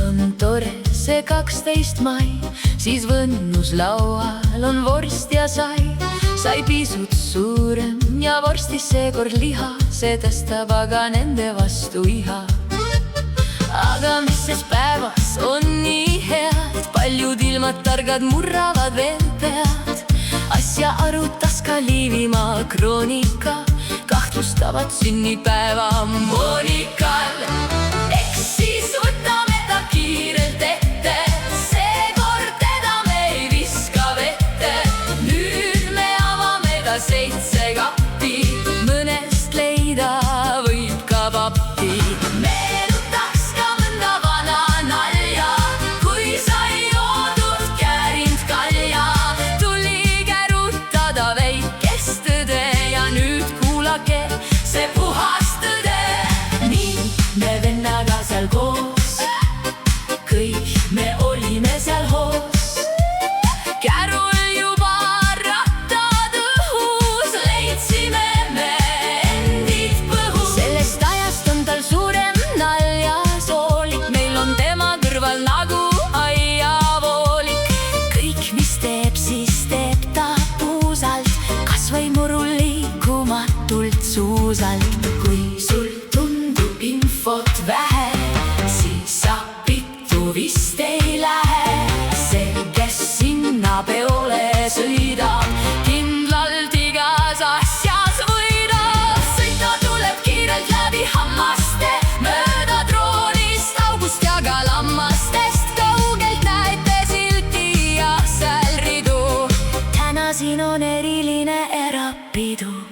on tore see 12. mai, siis Võnnus laual on vorst ja sai. Sai pisut suurem ja vorstis seekord liha, see tõstab aga nende vastu iha. Aga mis ses päevas on nii head, paljud ilmad targad murravad veel pead. Asja arutas ka Liivimaa kroonika, kahtlustavad sünnipäeva Monikal. Eks siis võtame ta kiirelt ette, seekord teda me ei viska vette. Nüüd me avame ta 7 kappi, mõnest leida võib ka pappi. Meenutaks ka mõnda vana nalja, kui sai joodud käärind kalja. Tuli kärutada väikest tõde ja nüüd kuulake see puhas tõde. Nii me vennaga seal koos, kõik me olime seal hoos. Kärul juba rattad õhus, leidsime me endid põhus. Sellest ajast on tal suurem naljasoolik, meil on tema kõrval nagu aiavoolik. Kõik, mis teeb, siis teeb ta puusalt, kas või murul liikumatult suusalt. Kui sul tundub infot vähe, siis appitu vist ei lähe. See, kes sinna peole sõidab, kindlalt igas asjas võidab. Sõita tuleb kiirelt läbi hammaste, mööda troonist, august ja ka lammastest. Kaugelt näete silti ja seal ridu, täna siin on eriline erapidu.